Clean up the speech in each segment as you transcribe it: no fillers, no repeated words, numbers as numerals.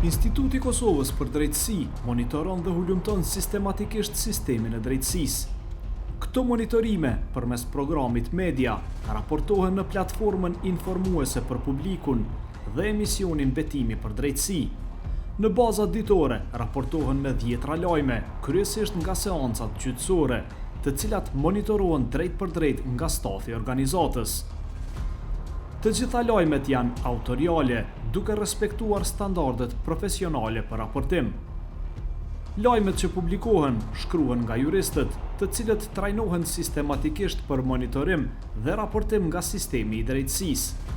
Instituti i Kosovës për Drejtësi monitoron dhe hulumton sistematikisht sistemin e drejtësisë. Këto monitorime, përmes programit media, raportohen në platformën informuese për publikun dhe emisionin Betimi për Drejtësi. Në bazat ditore raportohen me 10 lajme, kryesisht nga seancat gjyqësore, të cilat monitorohen drejt për drejt nga stafi i organizatës. Të gjitha lajmet janë autoriale, duke respektuar standardet profesionale për raportim. Lajmet që publikohen shkruhen nga juristët, të cilët trajnohen sistematikisht për monitorim dhe raportim nga sistemi i drejtësisë.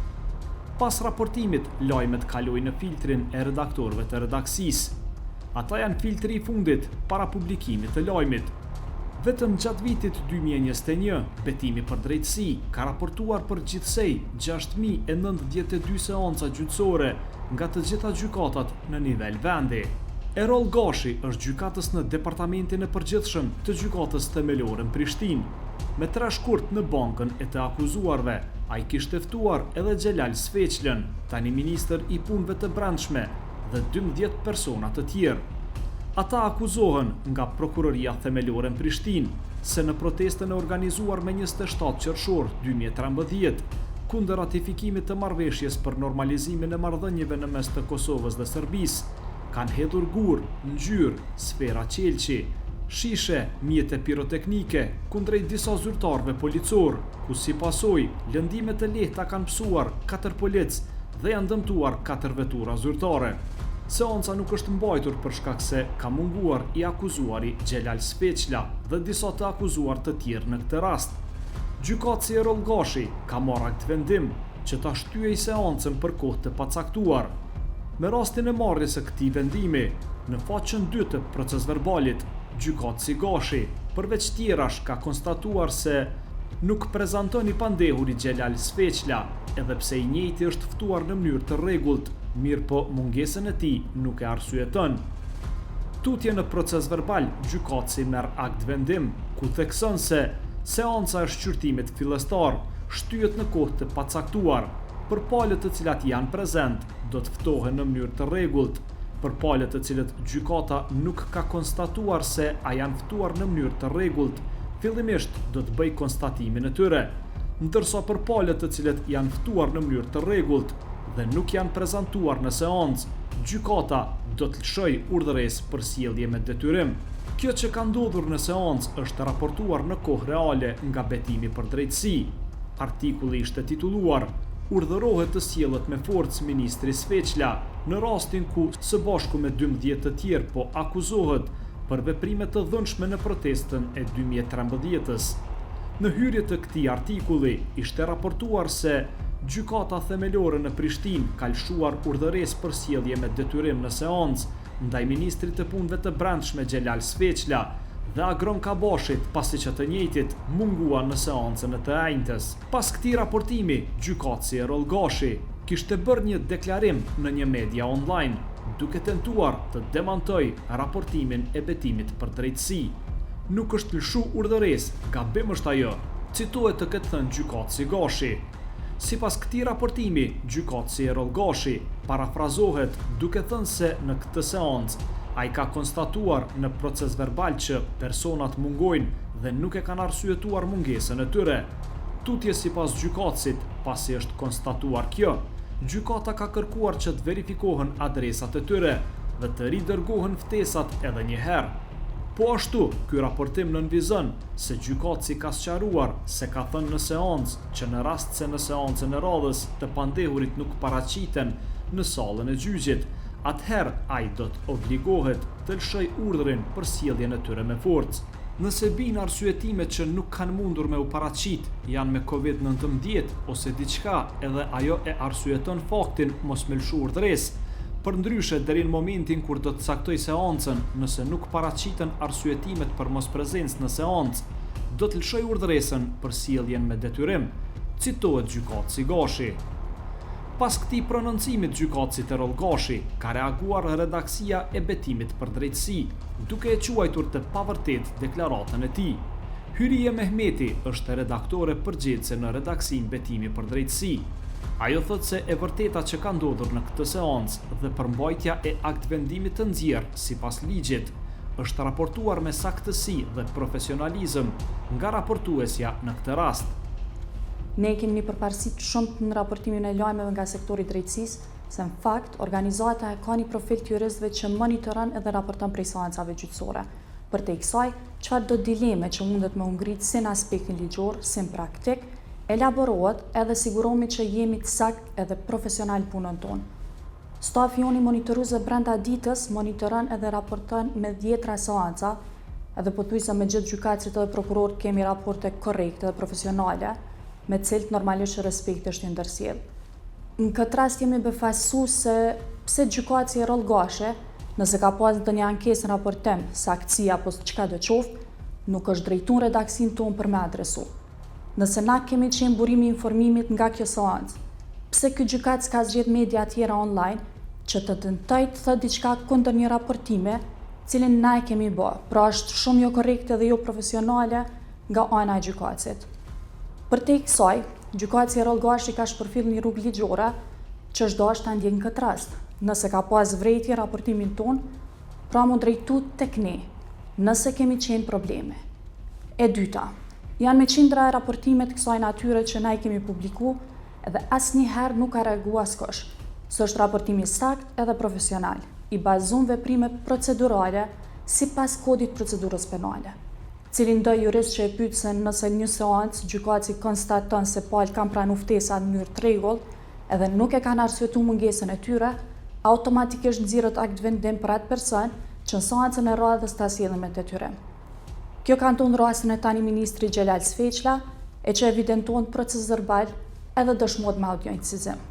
Pas raportimit, lajmet kalojnë në filtrin e redaktorëve të redaksisë. Ata janë filtri i fundit para publikimit të lajmit. Vetëm gjatë vitit 2021, Betimi për Drejtësi ka raportuar për gjithsej 6.092 seanca gjyqësore nga të gjitha gjykatat në nivel vendi. Erol Gashi është gjykatës në departamentin e përgjithshëm të gjykatës themelore në Prishtinë. Me 3 shkurt në bankën e të akuzuarve, ai kishte ftuar edhe Xhelal Sveçlën, tani ministër i punëve të brendshme, dhe 12 persona të tjerë. Ata akuzohen nga Prokuroria Themelore në Prishtinë se në protestën e organizuar me 27 qershor 2013, kundër ratifikimit të marrëveshjes për normalizimin e marrëdhënieve në mes të Kosovës dhe Serbisë, kanë hedhur gur, ngjyrë, sfera qelçi, shishe, mjete piroteknike kundrejt disa zyrtarëve policor, ku si pasojë lëndime të lehta kanë psuar 4 polic dhe janë dëmtuar 4 vetura zyrtare. Seanca nuk është mbajtur për shkak se ka munguar i akuzuari Xhelal Sveçla dhe disa të akuzuar të tjerë në këtë rast. Gjykatësi Erol Gashi ka marrë akt vendim që ta shtyej seancën për kohë të pacaktuar. Me rastin e marrjes së këtij vendimi, në faqen 2 të procesverbalit, gjykatësi Gashi, përveç tjerash, ka konstatuar se nuk prezanton i pandehuri Xhelal Sveçla, edhe pse i njëjti është ftuar në mënyrë të rregullt, mirë po mungesën e tij nuk e arsyeton. Tutje në proces verbal, gjykatësi merr akt vendim, ku thekson se seanca e shqyrtimit fillestar shtyhet në kohë të pacaktuar. Për palët të cilat janë prezent, do të ftohen në mënyrë të rregullt. Për palët të cilët gjykata nuk ka konstatuar se a janë ftuar në mënyrë të rregullt, fillimisht do të bëj konstatimin e tyre. Ndërsa për palët të cilët janë ftuar në mënyrë të rregullt dhe nuk janë prezantuar në seancë, gjykata do të lëshojë urdhëresë për sjellje me detyrim. Kjo që ka ndodhur në seancë është raportuar në kohë reale nga Betimi për Drejtësi. Artikulli ishte titulluar "Urdhërohet të sjellet me forcë ministri Sveçla në rastin ku së bashku me 12 të tjerë po akuzohet për veprime të dhënshme në protestën e 2013-s". Në hyrje të këtij artikulli ishte raportuar se Gjykata Themelore në Prishtinë ka lëshuar urdhëresë për sjellje me detyrim në seancë ndaj ministrit të punëve të brendshme Xhelal Sveçla dhe Agron Kabashit, pasi që të njëjtit munguan në seancën e të njëjtës. Pas këtij raportimi, gjykatësi Erol Gashi kishte bërë një deklarim në një media online, duke tentuar të demantojë raportimin e Betimit për Drejtësi. Nuk është lëshu urdhëresë, gabim është ajo, citohet të ketë thënë gjykatësi Gashi. Sipas këtij raportimi, gjykatësi Erol Gashi parafrazohet duke thënë se në këtë seancë ai ka konstatuar në proces verbal që personat mungojnë dhe nuk e kanë arsyetuar mungesën e tyre. Tutje sipas gjykatësit, pasi është konstatuar kjo, gjykata ka kërkuar që të verifikohen adresat e tyre dhe të ridërgohen ftesat edhe një herë. Po ashtu, ky raportim nënvizon se gjykatësi ka sqaruar se ka thënë në seancë që në rast se në seancën e radhës të pandehurit nuk paraqiten në sallën e gjyqit, atëherë ai do të obligohet të lëshojë urdhrin për sjelljen e tyre me forcë. Nëse bin arsyetimet që nuk kanë mundur me u paraqit janë me COVID-19 ose diçka, edhe ajo e arsyeton faktin mos me lëshu urdhresë. Përndryshe, deri në momentin kur do të caktoj seancën, nëse nuk paraqiten arsyetimet për mos prezencë në seancë, do të lëshoj urdhresën për sjelljen me detyrim, citohet gjykatësi Gashi. Pas këtij prononcimit gjykatësit Erol Gashi ka reaguar redaksia e Betimit për Drejtësi, duke e quajtur të pavërtet deklaratën e tij. Hyrie Mehmeti është redaktore përgjithëse në redaksin Betimi për Drejtësi. Ajo thot se e vërteta që ka ndodhur në këtë seancë dhe përmbajtja e aktvendimit të nxjerrë sipas ligjit është raportuar me saktësi dhe profesionalizëm nga raportuesja në këtë rast. Ne kemi një përparësi shumë në raportimin e lajmeve nga sektori i drejtësisë, se në fakt organizata e ka një profil të juristëve që monitoron edhe raporton prej seancave gjyqësore. Për te kësaj, çfarë do dileme që mundet me u ngrit si në aspektin ligjor, si në praktik, elaborohet edhe sigurohemi që jemi të sakt edhe profesional punën tonë. Stafi joni monitoruese brenda ditës monitoron edhe raporton me 10 seanca, edhe pothuajse me gjithë gjykatësit edhe prokurorët kemi raporte korrekte dhe profesionale, me cilët normalisht respekti është i ndërsjellë. Në këtë rast jemi befasuar se pse gjykatësi e rollgashe, nëse ka pas ndonjë ankesë në raportim, saktësi apo çka do qoftë, nuk është drejtuar redaksin tonë për me adresu. Nëse na kemi qenë burimi informimit nga kjo seancë, pse ky gjykatës ka zgjedhur media tjera online që të tentoj të thotë diçka kundër një raportime, cilin na e kemi bërë, pra është shumë jo korrekte dhe jo profesionale nga ana e gjykatësit. Për te kësaj, gjykatësi rollgashi ka shpërfill një rrugë ligjore që është dashur ta ndjekë në këtë rast. Nëse ka pas vrejtje raportimin ton, pra mu drejtu tek ne, nëse kemi qenë probleme. E dyta, janë me qindra e raportimet kësaj natyre që na i kemi publiku edhe asnjëherë nuk ka reaguar askush. Së është raportimi sakt edhe profesional, i bazon veprime procedurale sipas kodit procedurës penale. Cilin do jurist që e pyet se nëse një seancë gjykatësi konstaton se palë kanë pranuar ftesa në mënyrë të rregullt edhe nuk e kanë arsyetuar mungesën e tyre, automatikisht nxirret aktvendim për atë person që në seancën e radhës ta sjellën me detyrim. Kjo ka ndodhur rastin e tani ministri Xhelal Sfeqla, e që evidenton proces verbal edhe dëshmohet me audiencizim.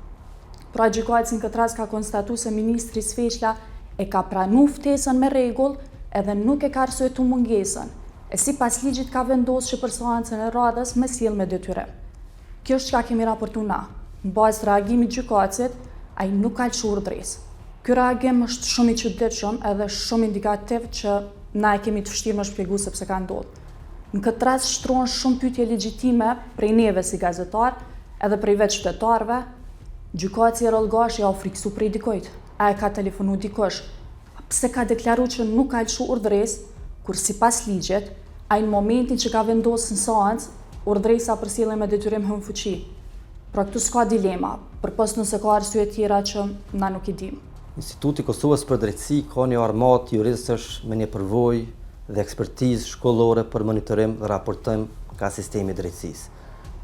Pra gjykatësi në këtë rast ka konstatuar se ministri Sfeqla e ka pranuar ftesën me rregull edhe nuk e ka arsyetuar mungesën, e sipas ligjit ka vendosur që për seancën e radhës me sjell me detyrim. Kjo është çka kemi raportuar na. Në bazë të reagimit gjykatësit, ai nuk ka lëshuar urdhëresë. Ky reagim është shumë i çuditshëm edhe shumë indikativ që na e kemi të vështirë më shpjegu se pse ka ndodhur. Në këtë rast shtrohen shumë pyetje legjitime prej neve si gazetar, edhe prej vetë qytetarëve. Gjykatësi rollgashi ja u friksu prej dikujt. A e ka telefonu dikush? Pse ka deklaruar që nuk ka lëshuar urdhëresë, kur sipas ligjit, ai në momentin që ka vendosur në seancë, urdhëresa për sjellje me detyrim hyn fuqi. Pra këtu s'ka dilema, përpos nëse ka arsye tjera që na nuk i dim. Instituti i Kosovës për drejtësi ka një armatë juristësh me një përvojë dhe ekspertizë shkollore për monitorim dhe raportim nga sistemi i drejtësisë.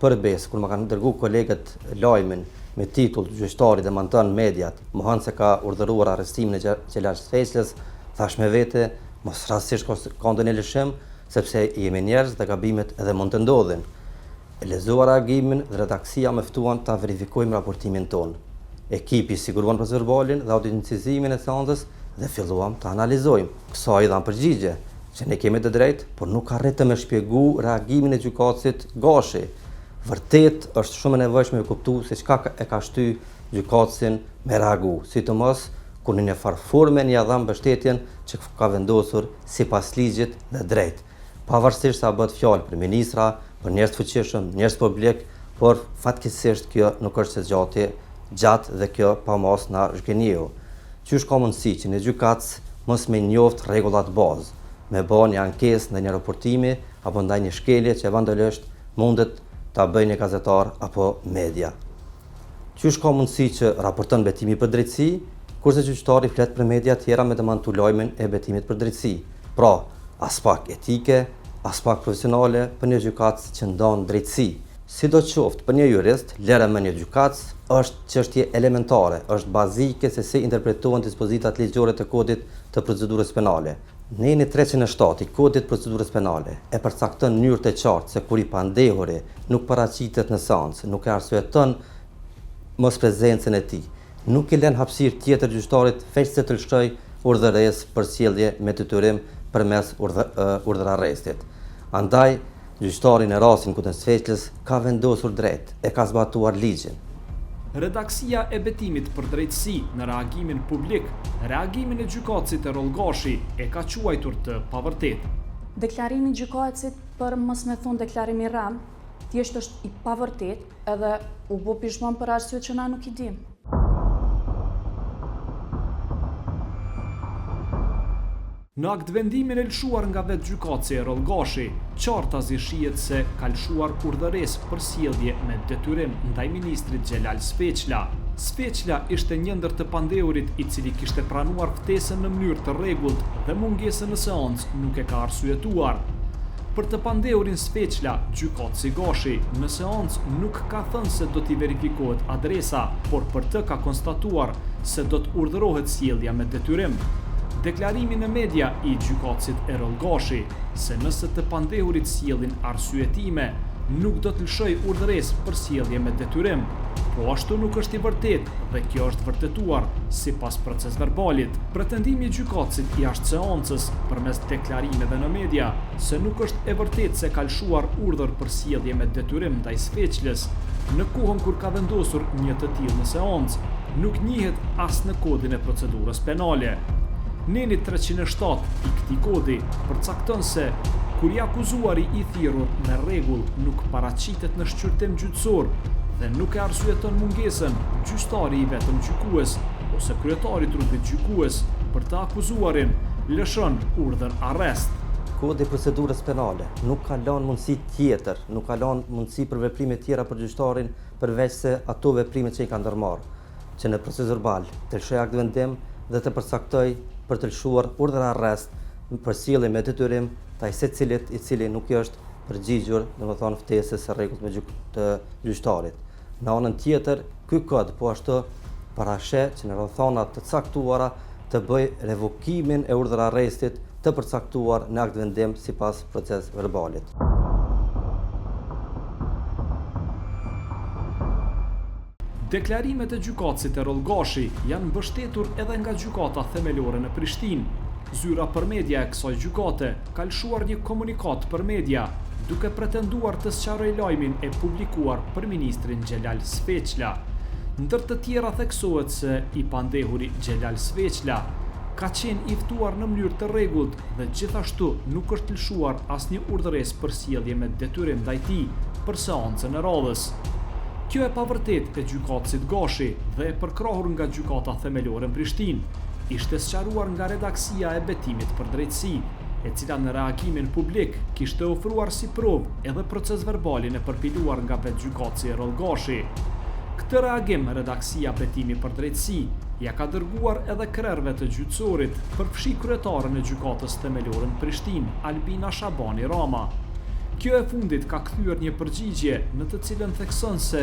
Përbes, kur më kanë dërguar kolegët lajmin me titull "Gjyqtari demanton mediat, mohon se ka urdhëruar arrestimin e Xhelal Sfeqlës", thash me vete, mos rastësisht ka ndonjë lëshim, sepse jemi njerëz dhe gabimet edhe mund të ndodhin. E lexuar reagimin dhe redaksia më ftuan ta verifikojmë raportimin ton. Ekipi siguruan procesverbalin dhe audiencizimin e seancës dhe filluam të analizojmë. Kësaj dhan përgjigje që ne kemi të drejtë, por nuk arritëm me shpjegu reagimin e gjykatësit gashi. Vërtet është shumë e nevojshme me kuptu se çka e ka shty gjykatësin me reagu, sidomos kur në një farforme një dham mbështetjen që ka vendosur sipas ligjit dhe drejt. Pavarësisht sa bëhet fjalë për ministra, për njerëz të fuqishëm, njerëz publik, por fatkeqësisht kjo nuk është se gjatë dhe kjo pa mos na zhgënjeu. Qysh ka mundësi që në gjykatës mos me njoft rregullat bazë, me bë një ankesë ndaj një raportimi apo ndaj një shkelje që eventualisht mundet ta bëjë një gazetar apo media. Qysh ka mundësi që raporton betimi për drejtësi, kurse gjyqtari flet për media tjera me demantu lajmin e betimit për drejtësi. Pra, as pak etike, as pak profesionale për një gjykatës që ndon drejtësi. Sidoqoftë për një jurist, lera me një gjykatës është çështje elementare, është bazike se si interpretohen dispozitat ligjore të kodit të procedurës penale. Neni 307 i kodit procedurës penale e përcakton në mënyrë të qartë se kur i pandehuri nuk paraqitet në seancë, nuk e arsyeton mos prezencën e tij, nuk i lën hapësirë tjetër gjyqtarit veçse të lëshoj urdhëresë për sjellje me detyrim përmes urdhërarrestit. Andaj, gjyqtari në rastin Kutën Sfeqlës ka vendosur drejt, e ka zbatuar ligjin. Redaksia e betimit për drejtësi në reagimin publik, reagimin e gjykatësit e rollgashi e ka quajtur të pavërtetë. Deklarimi i gjykatësit, për mos me thonë deklarimi rëm, thjesht është i pavërtet edhe u bë pishman për arsye që na nuk i dim. Në akt vendimin e lëshuar nga vetë gjykatësi Erol Gashi, qartazi shihet se ka lëshuar urdhëresë për sjellje me detyrim ndaj ministrit Xhelal Sfeqla. Sfeqla ishte një ndër të pandehurit i cili kishte pranuar ftesën në mënyrë të rregullt dhe mungesën në seancë nuk e ka arsyetuar. Për të pandehurin Sfeqla, gjykatësi Gashi në seancë nuk ka thënë se do t'i verifikohet adresa, por për të ka konstatuar se do të urdhërohet sjellja me detyrim. Deklarimi në media i gjykatësit Erol Gashi se nëse të pandehurit sjellin arsyetime, nuk do të lëshoj urdhëresë për sjellje me detyrim. Po ashtu nuk është i vërtet dhe kjo është vërtetuar sipas procesverbalit. Pretendimi i gjykatësit jashtë seancës përmes deklarimeve në media se nuk është e vërtet se ka lëshuar urdhër për sjellje me detyrim ndaj Sfeqlës në kohën kur ka vendosur një të tillë në seancë, nuk njihet as në kodin e procedurës penale. Neni 307 i këtij kodi përcakton se kur i akuzuari i thirrur me rregull nuk paraqitet në shqyrtim gjyqësor dhe nuk e arsyeton mungesën, gjyqtari i vetëm gjykues ose kryetari i trupit gjykues për të akuzuarin lëshon urdhër arrest. Kodi i procedurës penale nuk ka lënë mundësi tjetër, nuk ka lënë mundësi për veprime tjera për gjyqtarin përveç se ato veprime që i ka ndërmarrë, që në proces verbal të lëshoj akt vendim dhe të përcaktoj për të lëshuar urdhër arrest për sjellje me detyrim ndaj secilit i cili nuk është përgjigjur, domethënë ftesës së rregullt të gjyqtarit. Në anën tjetër, ky kod po ashtu parasheh që në rrethana të caktuara të bëj revokimin e urdhër arrestit të përcaktuar në akt vendim sipas proces verbalit. Deklarimet e gjykatësit Erol Gashi janë mbështetur edhe nga gjykata themelore në Prishtinë. Zyra për media e kësaj gjykate ka lëshuar një komunikat për media, duke pretenduar të sqarojë lajmin e publikuar për ministrin Xhelal Sfeqla. Ndër të tjera theksohet se i pandehuri Xhelal Sfeqla ka qenë i ftuar në mënyrë të rregullt dhe gjithashtu nuk është lëshuar asnjë urdhëresë për sjellje me detyrim ndaj tij për seancën e radhës. Kjo e pavërtet e gjykatësit Gashi dhe e përkrahur nga gjykata themelore në Prishtinë, ishte sqaruar nga redaksia e betimit për drejtësi, e cila në reagimin publik kishte ofruar si provë edhe procesverbalin e përpiluar nga vetë gjykatësi Erol Gashi. Këtë reagim redaksia betimi për drejtësi ja ka dërguar edhe krerëve të gjyqësorit përfshi kryetaren e gjykatës themelore në Prishtinë, Albina Shabani Rama. Kjo e fundit ka kthyer një përgjigje në të cilën thekson se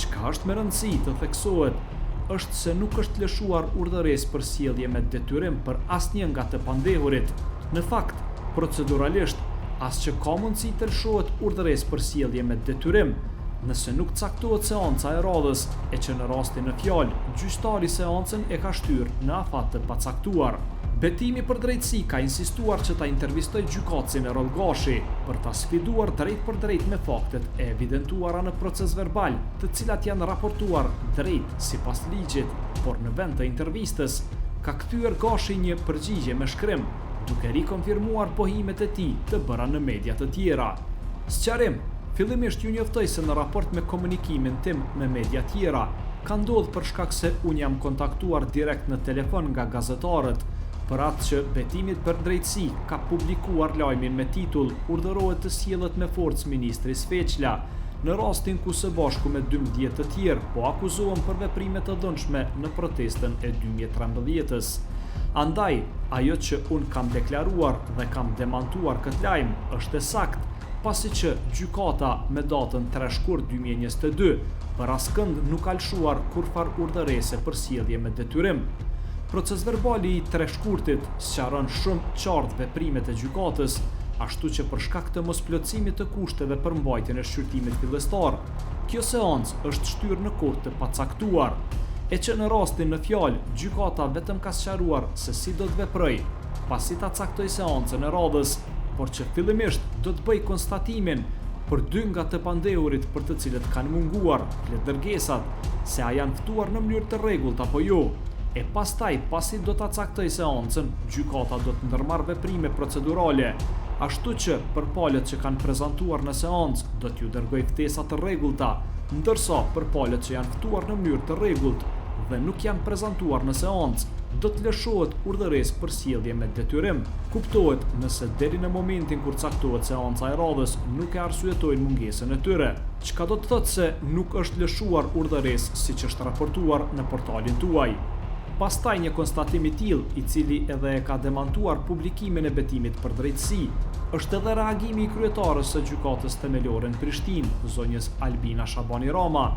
çka është me rëndësi të theksohet është se nuk është lëshuar urdhëresë për sjellje me detyrim për asnjë nga të pandehurit. Në fakt, proceduralisht, as që ka mundësi të lëshohet urdhëresë për sjellje me detyrim, nëse nuk caktohet seanca e radhës e që në rastin në fjalë, gjyqtari seancën e ka shtyrë në afat të pacaktuar. Betimi për drejtësi ka insistuar që ta intervistoj gjykatësin Erol Gashi për ta sfiduar drejt për drejt me faktet e evidentuara në proces verbal, të cilat janë raportuar drejt sipas ligjit, por në vend të intervistës ka kthyer Gashi një përgjigje me shkrim, duke rikonfirmuar pohimet e tij të bëra në media të tjera. Sqarim, fillimisht ju njoftoj se në raport me komunikimin tim me media tjera, ka ndodhur për shkak se unë jam kontaktuar direkt në telefon nga gazetarët, për atë që betimit për drejtësi ka publikuar lajmin me titull "Urdhërohet të sjellet me forcë ministri Sfeqla", në rastin ku së bashku me 12 të tjerë po akuzohen për veprime të dhunshme në protestën e 2013-s. Andaj, ajo që unë kam deklaruar dhe kam demantuar këtë lajm është e saktë, pasi që gjykata me datën 3 shkurt 2022 për askënd nuk ka lëshuar kurfar urdhërese për sjellje me detyrim. Procesverbali i 3 shkurtit sqaron shumë qartë veprimet e gjykatës, ashtu që për shkak të mosplotësimit të kushteve për mbajtjen e shqyrtimit fillestar, kjo seancë është shtyrë në kohë të pacaktuar, e që në rastin në fjalë gjykata vetëm ka sqaruar se si do të veproj, pasi ta caktoj seancën e radhës, por që fillimisht do të bëj konstatimin për 2 nga të pandehurit për të cilët kanë munguar flet dërgesat, se a janë ftuar në mënyrë të rregullt apo jo. E pastaj, pasi do ta caktoj seancën, gjykata do të ndërmarrë veprime procedurale, ashtu që për palët që kanë prezantuar në seancë do t'ju dërgoj ftesa të rregullta, ndërsa për palët që janë ftuar në mënyrë të rregullt dhe nuk janë prezantuar në seancë, do të lëshohet urdhëresë për sjellje me detyrim. Kuptohet nëse deri në momentin kur caktohet seanca e radhës nuk e arsyetojnë mungesën e tyre, çka do të thotë se nuk është lëshuar urdhëresë siç është raportuar në portalin tuaj. Pastaj një konstatim i tillë, i cili edhe e ka demantuar publikimin e betimit për drejtësi, është edhe reagimi i kryetarës së gjykatës themelore në Prishtinë, zonjës Albina Shabani Rama,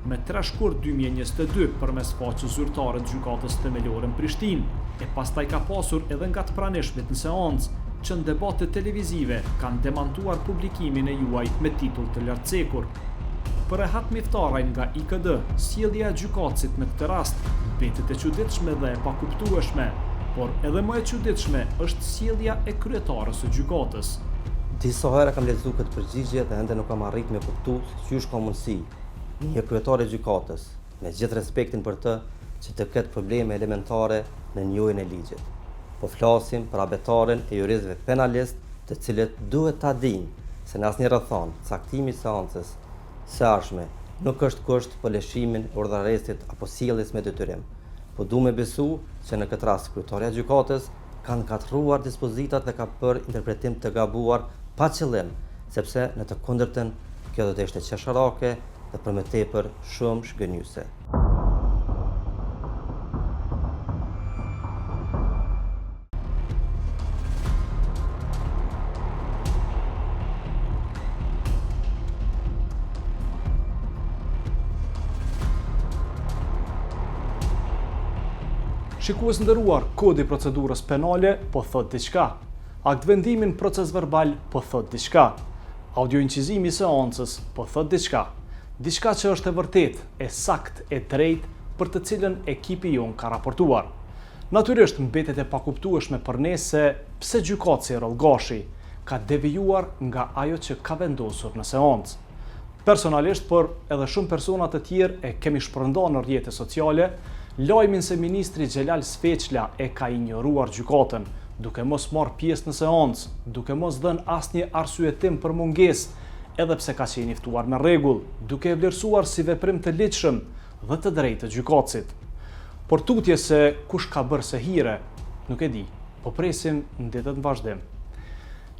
me 3 shkurt 2022 përmes faqes zyrtare të gjykatës themelore në Prishtinë, e pastaj ka pasur edhe nga të pranishmit në seancë, që në debate televizive kanë demantuar publikimin e juaj me titull të lartcekur. Për Rehat Miftaraj nga IKD, sjellja e gjykatësit në këtë rast mbetet e çuditshme dhe e pakuptueshme, por edhe më e çuditshme është sjellja e kryetarës së gjykatës. Disa herë kam lexuar këtë përgjigje dhe ende nuk kam arritur me kuptu si është ka mundësi një kryetar e gjykatës, me gjithë respektin për të, që të ketë probleme elementare në njohjen e ligjit. Po flasim për abetaren e juristëve penalist, të cilët duhet ta dinë se në asnjë rrethon caktimi i seancës së ardhshme nuk është kusht për lëshimin e urdhërestit apo sjelljes me detyrim. Po du me besu që në këtë rast kryetarja e gjykatës kanë katëruar dispozitat dhe ka bërë interpretim të gabuar pa qëllim, sepse në të kundërtën kjo do të ishte qesharake dhe për më tepër shumë shgënjyese. Shikues nderuar, kodi i procedurës penale po thot diçka. Akt vendimin proces verbal po thot diçka. Audio incizimi i seancës po thot diçka. Diçka që është e vërtet, e sakt, e drejt për të cilën ekipi jon ka raportuar. Natyrisht mbetet e pakuptueshme për ne se pse gjykatësi Erroll Gashi ka devijuar nga ajo që ka vendosur në seancë. Personalisht, por edhe shumë persona të tjerë e kemi shpërndarë në rrjetet sociale lajmin se ministri Xhelal Sfeqla e ka injoruar gjykatën, duke mos marrë pjesë në seancë, duke mos dhënë asnjë arsyetim për mungesë, edhe pse ka qenë i ftuar me rregull, duke e vlerësuar si veprim të ligjshëm dhe të drejtë të gjykatësit. Por tutje se kush ka bërë se hire, nuk e di, po presim ndetet në vazhdim.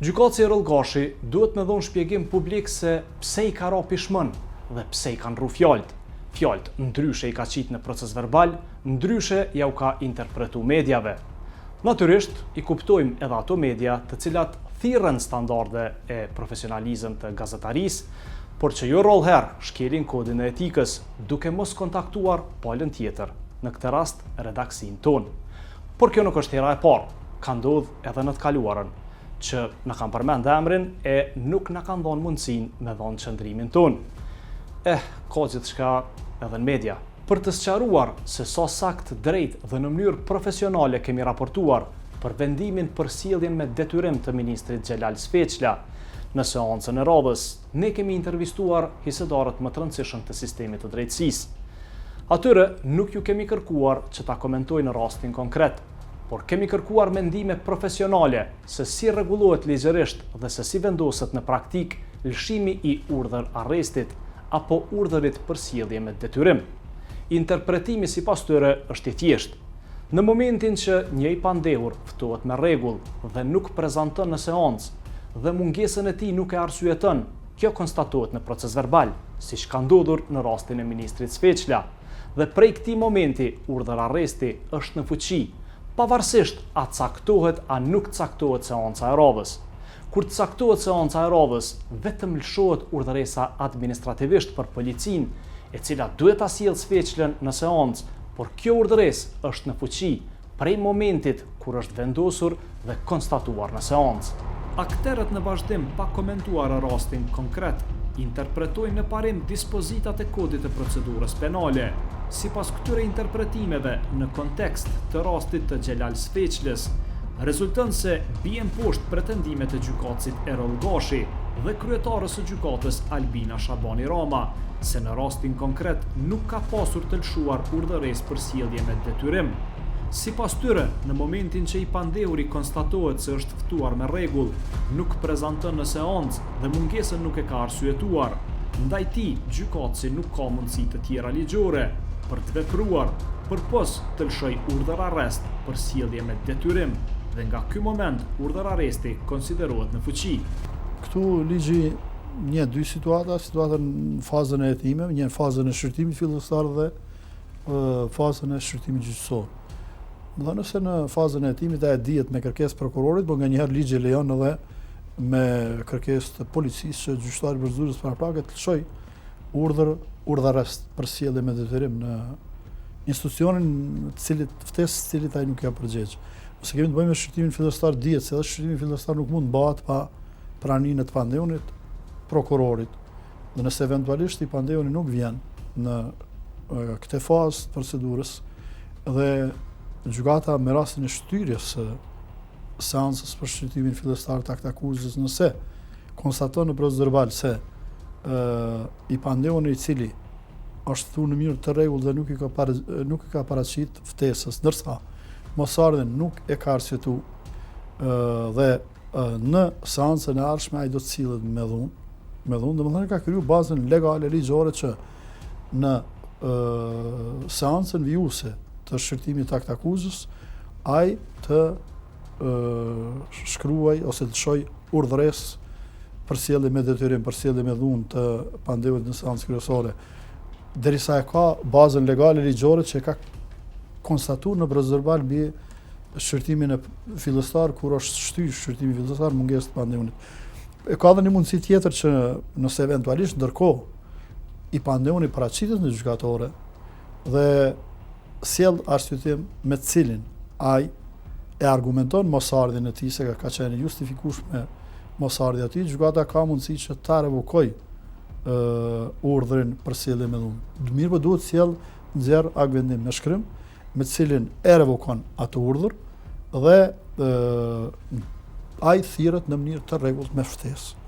Gjykatësi Erroll Gashi duhet me dhënë shpjegim publik se pse i ka ra pishmën dhe pse i kanë rru fjalët. Fjalët ndryshe i ka qit në proces verbal, ndryshe ja u ka interpretu medjave. Natyrisht, i kuptojmë edhe ato media të cilat thirrën standarde e profesionalizëm të gazetarisë, por që jo rrallë herë shkelin kodin e etikës, duke mos kontaktuar palën tjetër, në këtë rast redaksin tonë. Por kjo nuk është hera e parë, ka ndodhur edhe në të kaluarën, që na kanë përmend emrin e nuk na kanë dhënë mundësinë me dhënë qëndrimin tonë. Ka gjithçka edhe në media. Për të sqaruar se sa sakt, drejt dhe në mënyrë profesionale kemi raportuar për vendimin për sjelljen me detyrim të ministrit Xhelal Sfeqla në seancën e radhës, ne kemi intervistuar hisedarët më të rëndësishëm të sistemit të drejtësisë. Atyre nuk ju kemi kërkuar që ta komentojnë rastin konkret, por kemi kërkuar mendime profesionale se si rregullohet ligjërisht dhe se si vendoset në praktik lëshimi i urdhër arrestit apo urdhërit për sjellje me detyrim. Interpretimi sipas tyre është i thjeshtë. Në momentin që një i pandehur ftohet me rregull dhe nuk prezanton në seancë dhe mungesën e tij nuk e arsyeton, kjo konstatohet në proces verbal, siç ka ndodhur në rastin e ministrit Sfeqla, dhe prej këtij momenti urdhër arresti është në fuqi, pavarësisht a caktohet a nuk caktohet seanca e radhës. Kur të caktohet seanca e radhës, vetëm lëshohet urdhëresa administrativisht për policinë, e cila duhet ta sjellë Sfeqlën në seancë, por kjo urdhëresë është në fuqi prej momentit kur është vendosur dhe konstatuar në seancë. Akterët në vazhdim, pa komentuar rastin konkret, interpretojnë në parim dispozitat e kodit të procedurës penale. Sipas këtyre interpretimeve, në kontekst të rastit të Xhelal Sfeqlës, rezulton se bien poshtë pretendimet e gjykatësit Erroll Gashi dhe kryetarës së gjykatës Albina Shabani Rama, se në rastin konkret nuk ka pasur të lëshuar urdhëresë për sjellje me detyrim. Sipas tyre, në momentin që i pandehuri konstatohet se është ftuar me rregull, nuk prezanton në seancë dhe mungesën nuk e ka arsyetuar. Ndaj tij, gjykatësi nuk ka mundësi të tjera ligjore për të vepruar, përpos të lëshoj urdhër arrest për sjellje me detyrim dhe nga ky moment urdhër arresti konsiderohet në fuqi. Këtu ligji një dy situata në fazën e hetimeve, një në fazën e shqyrtimit fillestar dhe fazën e shqyrtimit gjyqësor. Dhe nëse në fazën e hetimit e dihet me kërkesë prokurorit, por nganjëherë ligji lejon edhe me kërkesë të policisë që gjyqtari përzdurës paraprake të lëshoj urdhër arrest për sjellje me detyrim në institucionin ftesës të cilit ai nuk ja përgjigj. Nëse kemi të bëjmë me shqyrtimin fillestar, dihet se edhe shqyrtimi fillestar nuk mund bëhet pa praninë të pandehunit prokurorit. Dhe nëse eventualisht i pandehuni nuk vjen në këtë fazë të procedurës dhe gjykata me rastin e shtyrjes së seancës për shqyrtimin fillestar të akt akuzës, nëse konstaton në procedurë verbal se i pandehuni i cili është thunë në mënyrë të rregullt dhe nuk i ka paraqit ftesës, ndërsa mosardhjen nuk e ka arsyetu dhe në seancën e ardhshme ai do të sillet me dhunë, domethënë ka kriju bazën legale ligjore që në seancën vijuese të shqyrtimit të akt akuzës ai të shkruaj ose të lëshoj urdhëresë për sjellje me detyrim, për sjellje me dhunë të pandehurit në seancë kryesore, derisa e ka bazën legale ligjore që e ka konstatuar në procedurë verbal mbi shqyrtimin e fillestar kur është shtyr shqyrtimi fillestar mungesë të pandehunit. E ka edhe një mundësi tjetër që nëse eventualisht ndërkohë i pandehuni paraqitet në gjykatore dhe sjell arsyetim me të cilin ai e argumenton mosardhjen e tij se ka qenë justifikueshme mosardhja e tij, gjykata ka mundësi që ta revokojë urdhrin për sjellje me dhunë. Mirë, po duhet sjell nxjerr akt vendim me shkrim me të cilin e revokon atë urdhër dhe ai thirret në mënyrë të rregullt me ftesë.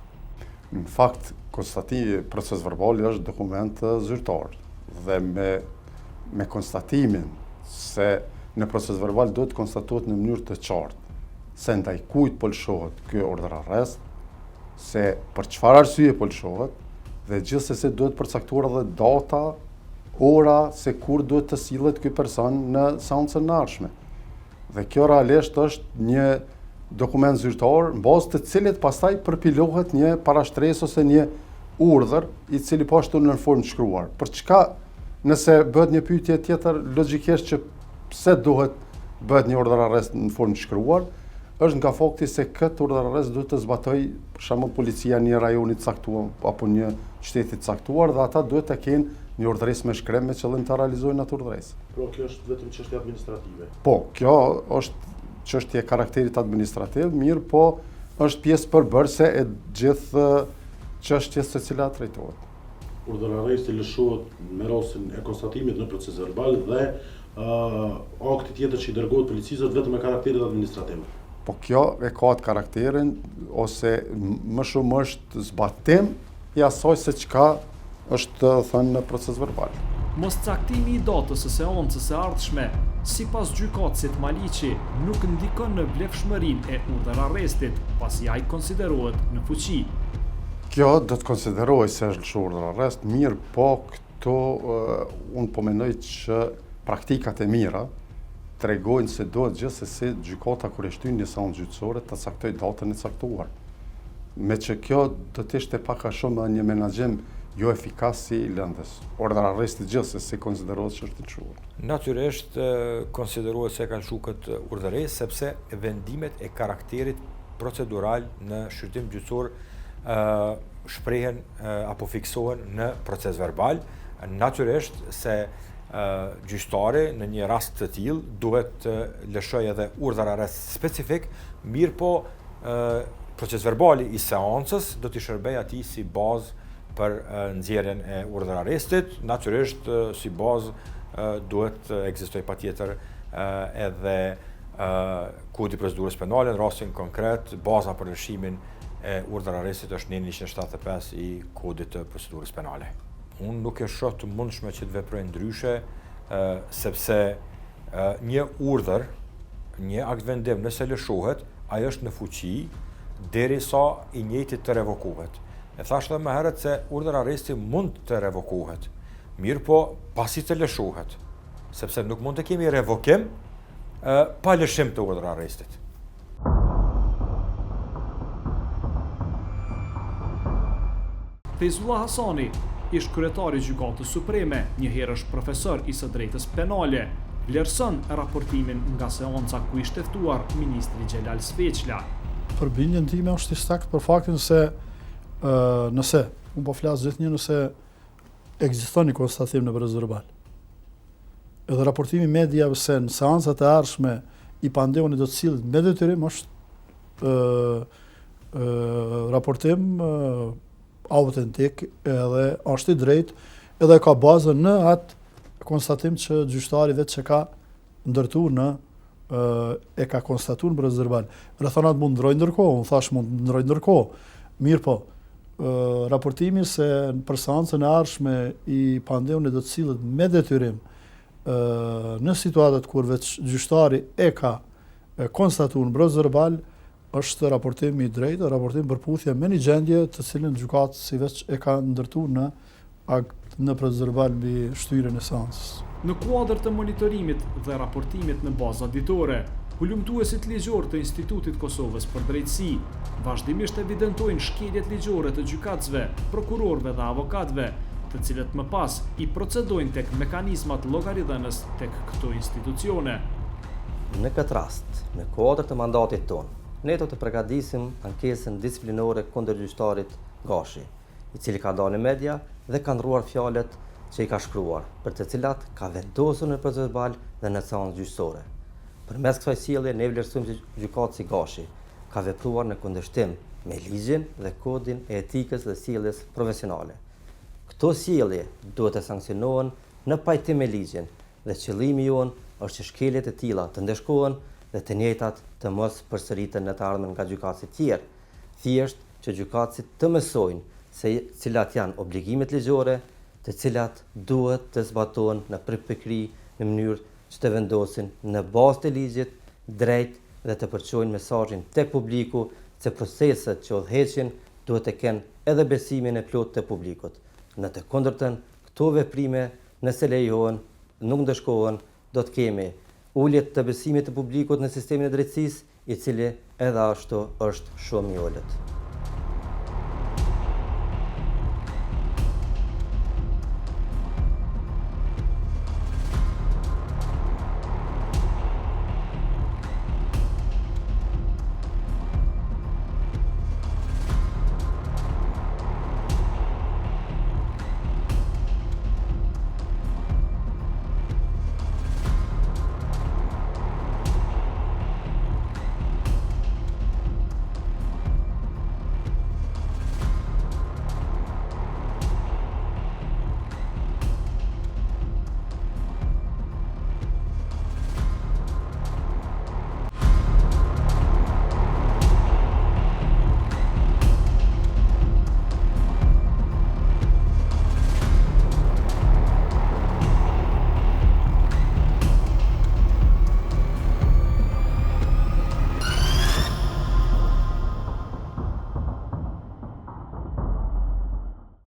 Në fakt, konstatimi proces verbali është dokument zyrtar dhe me konstatimin se në proces verbal duhet konstatohet në mënyrë të qartë se ndaj kujt po lëshohet ky urdhër arrest, se për çfarë arsye po lëshohet dhe gjithsesi duhet përcaktuar edhe data, ora se kur duhet të sillet ky person në seancën e ardhshme. Dhe kjo realisht është një dokument zyrtar në bazë të cilit pastaj përpilohet një parashtresë ose një urdhër i cili po ashtu në formë të shkruar. Për çka nëse bëhet një pyetje tjetër logjikisht që pse duhet bëhet një urdhër arrest në formë të shkruar, është nga fakti se këtë urdhër arrest duhet të zbatoj për shembull policia një rajoni të caktuar apo një qyteti të caktuar dhe ata duhet të kenë një urdhëresë me shkrim me qëllim të realizojnë atë urdhëresë. Por kjo është vetëm çështje administrative. Po, kjo është çështje karakterit administrativ, mirë, po është pjesë përbërëse e gjithë çështjes së cila trajtohet. Urdhër arresti lëshohet me rastin e konstatimit në proces verbal dhe akti tjetër që i dërgohet policisë vetëm me karakterin administrativ. Po kjo e ka atë karakterin ose më shumë është zbatim i asaj se çka është thënë në proces verbal. Moscaktimi i datës së seancës së ardhshme, sipas gjykatësit Maliqi, nuk ndikon në vlefshmërinë e urdhër arrestit, pasi ai konsiderohet në fuqi. Kjo do të konsiderohet se është lëshuar urdhër arrest, mirë, po këto unë po mendoj që praktikat e mira tregojnë se duhet gjithsesi gjykata kur e shtyn një seancë gjyqësore ta caktojë datën e caktuar. Me që kjo do të ishte pak a shumë një menaxhim jo efikas si i lëndës. Urdhër arresti gjithsesi konsiderohet që është i lëshuar. Natyrisht konsiderohet se ka lëshuar këtë urdhëresë sepse vendimet e karakterit procedural në shqyrtim gjyqësor shprehen apo fiksohen në proces verbal. Natyrisht se gjyqtari në një rast të tillë duhet të lëshojë edhe urdhër arrest specifik, mirë po proces verbali i seancës do t'i shërbejë atij si bazë për nxjerrjen e urdhër arrestit. Natyrisht si bazë duhet të ekzistojë patjetër edhe kodi i procedurës penale, në rastin konkret baza për lëshimin e urdhër arrestit është 175 i kodit të procedurës penale. Unë nuk e shoh të mundshme që të veprojë ndryshe, sepse Një urdhër, një akt vendim nëse lëshohet, ajo është në fuqi derisa i njëjtit të revokohet. E thash edhe më herët se urdhër arresti mund të revokohet, mirë po pasi të lëshohet, sepse nuk mund të kemi revokim pa lëshim të urdhër arrestit. Feyzullah Hasani, ish kryetari i Gjykatës Supreme, njëherë është profesor i së drejtës penale, vlerëson raportimin nga seanca ku ishte ftuar ministri Xhelal Sveçla. Përbindjen time është i saktë për faktin se nëse, unë po flas gjithnjë nëse ekziston një konstatim në Brez Verbal. Edhe raportimi mediave se në seancat e ardhshme i Pandeonit do të sillet me detyrim është raportim autentik edhe është i drejtë edhe ka bazën në atë konstatim që gjyqtari vetë që ka ndërtuar në e ka konstatuar në Brez Verbal. Rrethonat mund ndrojnë ndërkohë, unë thash mund ndrojnë ndërkohë. Mirë po, raportimi se për seancën e ardhshme i Pandeonit do të sillet me detyrim në situatat kur vetë gjyqtari e ka konstatuar në Brez Verbal, është raportim i drejtë, raportim përputhje me një gjendje të cilën gjykata si veç e ka ndërtuar në akt në Brez Verbal mbi shtyrjen e seancës. Në kuadër të monitorimit dhe raportimit në baza ditore, hulumtuesit ligjor të Institutit Kosovës për Drejtësi vazhdimisht evidentojnë shkeljet ligjore të gjykatësve, prokurorëve dhe avokatëve, të cilët më pas i procedojnë tek mekanizmat llogaridhënës tek këto institucione. Në këtë rast, në kuadër të mandatit tonë, ne do të përgatisim ankesën disiplinore kundër gjyqtarit Gashi, i cili ka dalë në media dhe ka ndruar fjalët që i ka shkruar, për të cilat ka vendosur në Brez Verbal dhe në seancë gjyqësore. Përmes kësaj sjellje ne vlerësojmë që gjykatësi Gashi ka vepruar në kundërshtim me ligjin dhe kodin e etikës dhe sjelljes profesionale. Këto sjellje duhet të sankcionohen në pajtim me ligjin dhe qëllimi jonë është që shkeljet e tilla të ndeshkohen dhe të njëjtat të mos përsëriten në të ardhmen nga gjykatësit tjerë, thjesht që gjykatësit të mësojnë se cilat janë obligimet ligjore, të cilat duhet të zbatohen në përpikri në mënyrë që të vendosin në bazë të ligjit drejt dhe të përçojnë mesazhin tek publiku se proceset që udhëheqin duhet të kenë edhe besimin e plotë të publikut. Në të kundërtën, këto veprime nëse lejohen, nuk ndeshkohen, do të kemi uljet të besimit të publikut në sistemin e drejtësisë, i cili edhe ashtu është shumë i ulët.